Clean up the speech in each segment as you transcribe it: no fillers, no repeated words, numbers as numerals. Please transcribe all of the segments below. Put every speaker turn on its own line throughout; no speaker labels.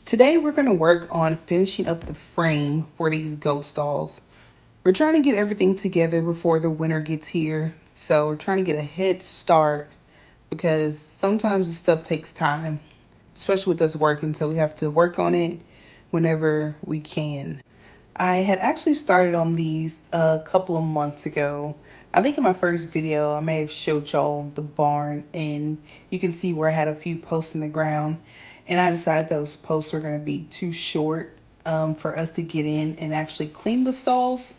Today we're going to work on finishing up the frame for these goat stalls. We're trying to get everything together before the winter gets here. So we're trying to get a head start because sometimes the stuff takes time, especially with us working. So we have to work on it whenever we can. I had actually started on these a couple of months ago. I think in my first video, I may have showed y'all the barn, and you can see where I had a few posts in the ground. And I decided those posts were going to be too short for us to get in and actually clean the stalls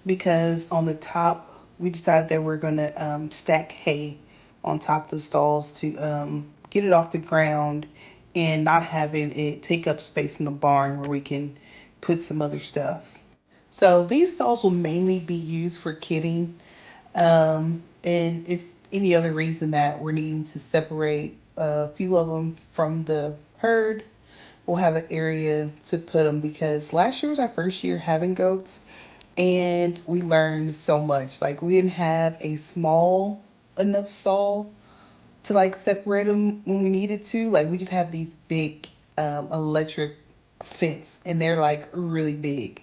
because on the top, we decided that we're going to stack hay on top of the stalls to get it off the ground and not having it take up space in the barn where we can put some other stuff. So these stalls will mainly be used for kidding. And if any other reason that we're needing to separate a few of them from the herd, we'll have an area to put them because last year was our first year having goats and we learned so much. Like we didn't have a small enough stall to like separate them when we needed to. Like we just have these big electric fence, and they're like really big.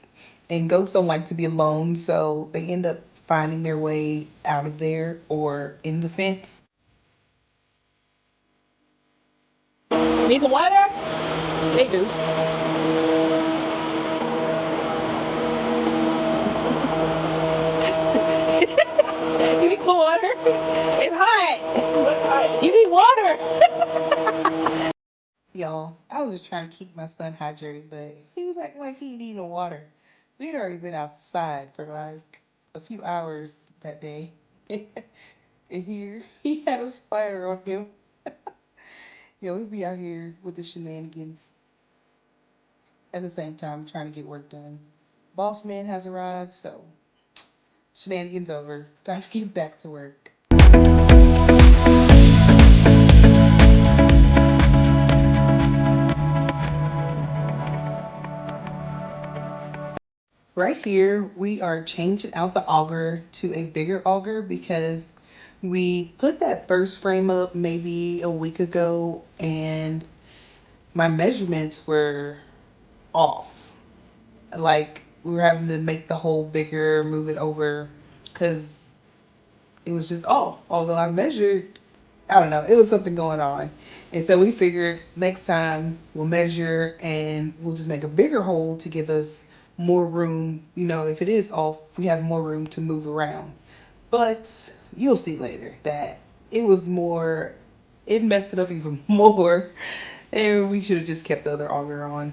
And goats don't like to be alone, so they end up finding their way out of there or in the fence. Need some water? They do. You need some water? It's hot. You need water. Y'all, I was just trying to keep my son hydrated, but he was acting like he needed water. We had already been outside for like a few hours that day. And here, he had a spider on him. Yeah, we be out here with the shenanigans at the same time trying to get work done. Boss man has arrived, so shenanigans over. Time to get back to work. Right here, we are changing out the auger to a bigger auger because we put that first frame up maybe a week ago and my measurements were off. Like we were having to make the hole bigger, move it over because it was just off. Although I measured, I don't know, it was something going on. And so we figured next time we'll measure and we'll just make a bigger hole to give us more room. You know, if it is off, we have more room to move around. But you'll see later that it was more, it messed it up even more. And we should have just kept the other auger on.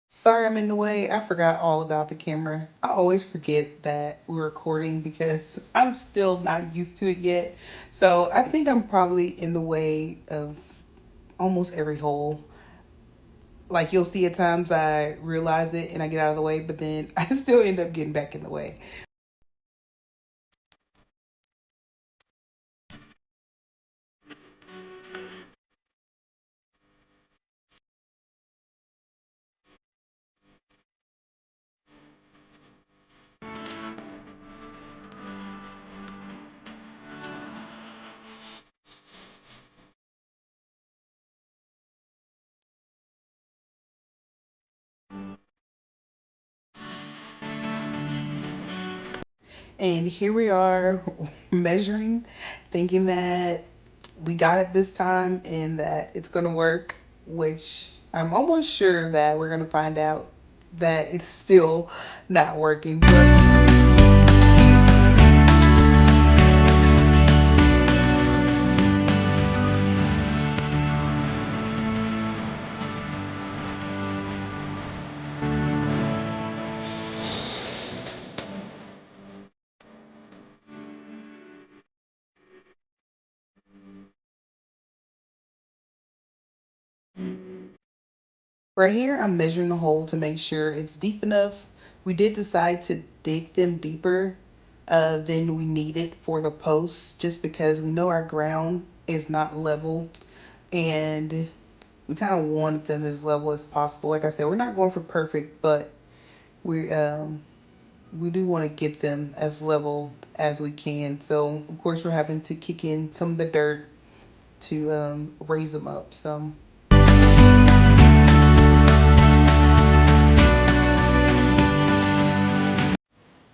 Sorry I'm in the way. I forgot all about the camera. I always forget that we're recording because I'm still not used to it yet. So I think I'm probably in the way of almost every hole. Like you'll see at times I realize it and I get out of the way, but then I still end up getting back in the way. And here we are measuring, thinking that we got it this time and that it's going to work, which I'm almost sure that we're going to find out that it's still not working. But right here, I'm measuring the hole to make sure it's deep enough. We did decide to dig them deeper than we needed for the posts just because we know our ground is not level and we kind of wanted them as level as possible. Like I said, we're not going for perfect, but we we do want to get them as level as we can. So of course we're having to kick in some of the dirt to raise them up. So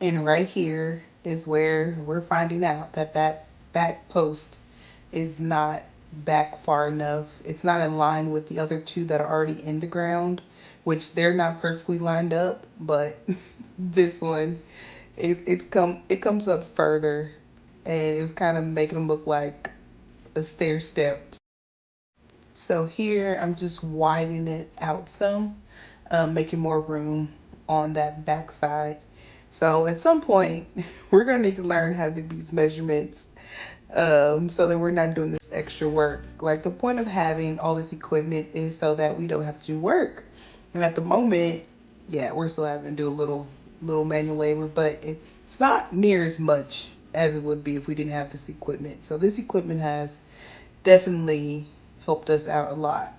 and right here is where we're finding out that that back post is not back far enough. It's not in line with the other two that are already in the ground, which they're not perfectly lined up, but this one it comes up further and it's kind of making them look like a stair step. So here I'm just widening it out some, making more room on that back side. So at some point, we're gonna need to learn how to do these measurements, so that we're not doing this extra work. Like the point of having all this equipment is so that we don't have to do work. And at the moment, yeah, we're still having to do a little manual labor, but it's not near as much as it would be if we didn't have this equipment. So this equipment has definitely helped us out a lot.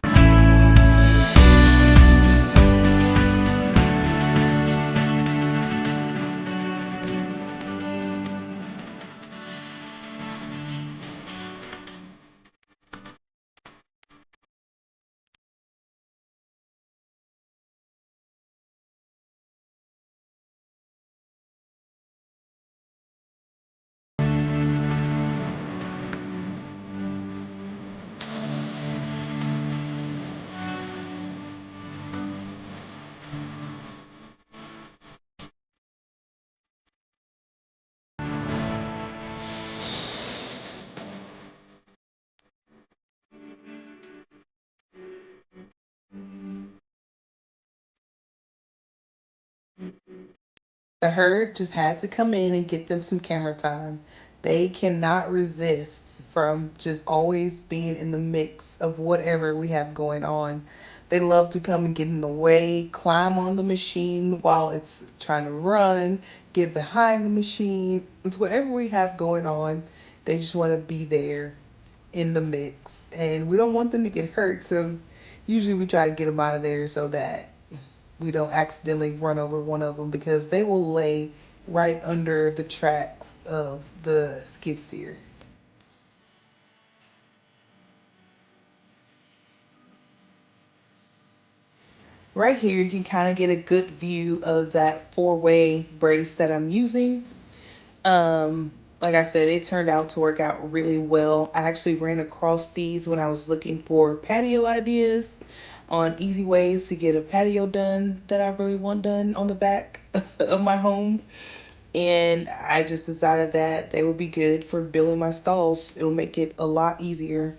The herd just had to come in and get them some camera time. They cannot resist from just always being in the mix of whatever we have going on. They love to come and get in the way, climb on the machine while it's trying to run, get behind the machine. It's whatever we have going on. They just want to be there in the mix. And we don't want them to get hurt, so usually we try to get them out of there so that we don't accidentally run over one of them because they will lay right under the tracks of the skid steer. Right here, you can kind of get a good view of that four-way brace that I'm using. Like I said, it turned out to work out really well. I actually ran across these when I was looking for patio ideas on easy ways to get a patio done that I really want done on the back of my home. And I just decided that they would be good for building my stalls. It'll make it a lot easier.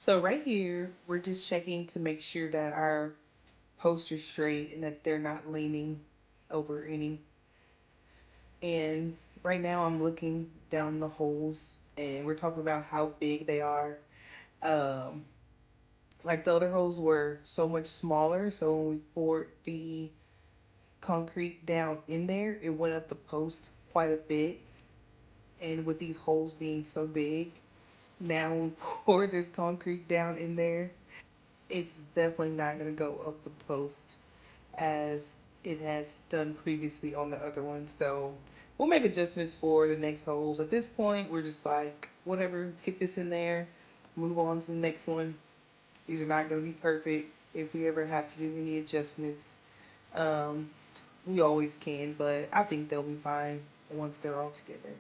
So right here, we're just checking to make sure that our posts are straight and that they're not leaning over any. And right now I'm looking down the holes and we're talking about how big they are. Um, like the other holes were so much smaller, so when we poured the concrete down in there, it went up the post quite a bit. And with these holes being so big, now when we pour this concrete down in there, it's definitely not going to go up the post as it has done previously on the other one. So we'll make adjustments for the next holes. At this point, we're just like, whatever, get this in there, move on to the next one. These are not going to be perfect if we ever have to do any adjustments. Um, We always can, but I think they'll be fine once they're all together.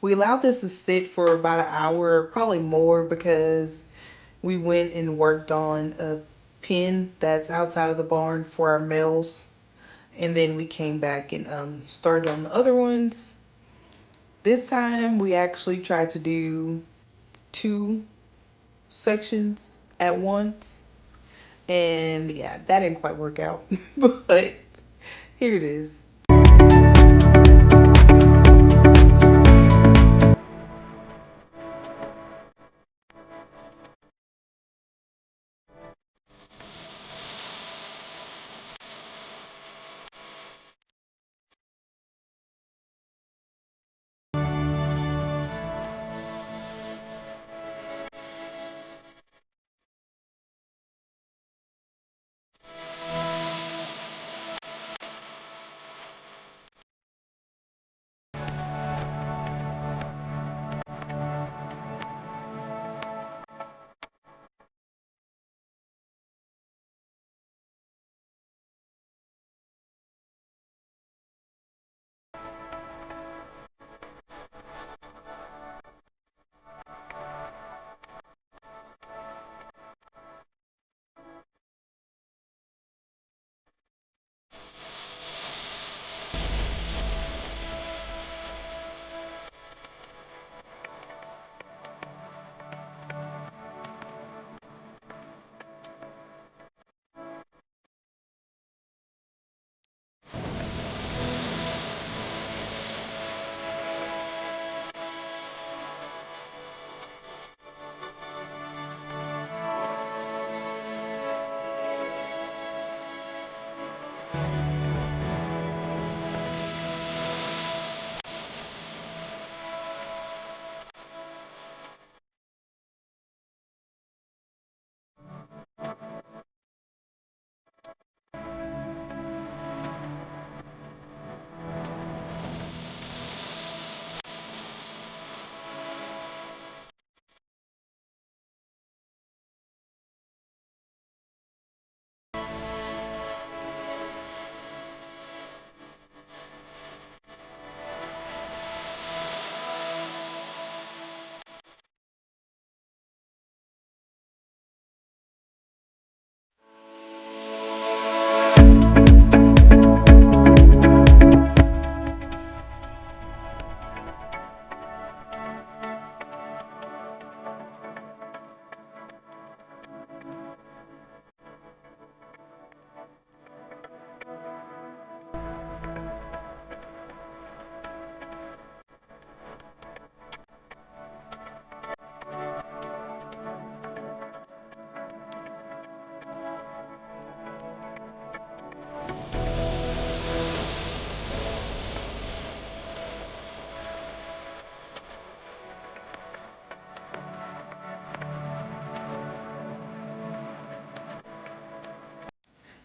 We allowed this to sit for about an hour, probably more, because we went and worked on a pen that's outside of the barn for our males. And then we came back and started on the other ones. This time we actually tried to do two sections at once. And yeah, that didn't quite work out. But here it is.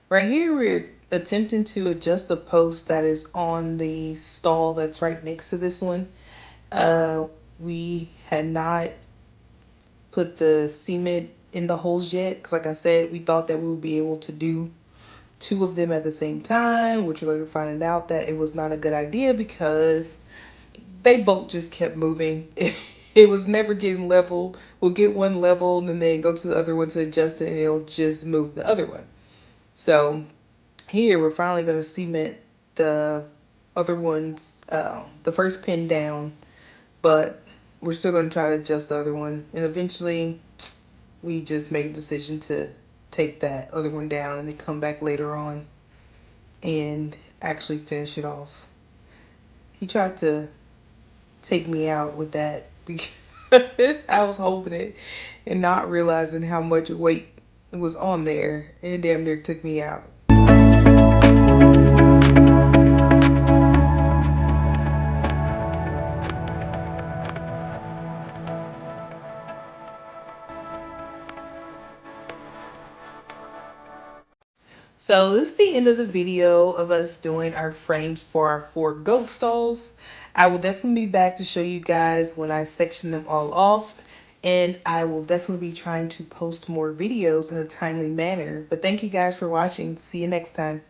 Right here, we're attempting to adjust the post that is on the stall that's right next to this one. Uh, we had not put the cement in the holes yet because, like I said, we thought that we would be able to do two of them at the same time, which we're later finding out that it was not a good idea because they both just kept moving. It was never getting leveled. We'll get one leveled and then go to the other one to adjust it, and it'll just move the other one. So here we're finally going to cement the other ones, the first pin down, but we're still going to try to adjust the other one. And eventually we just made a decision to take that other one down and then come back later on and actually finish it off. He tried to take me out with that because I was holding it and not realizing how much weight was on there, and it damn near took me out. So this is the end of the video of us doing our frames for our 4 goat stalls. I will definitely be back to show you guys when I section them all off. And I will definitely be trying to post more videos in a timely manner. But thank you guys for watching. See you next time.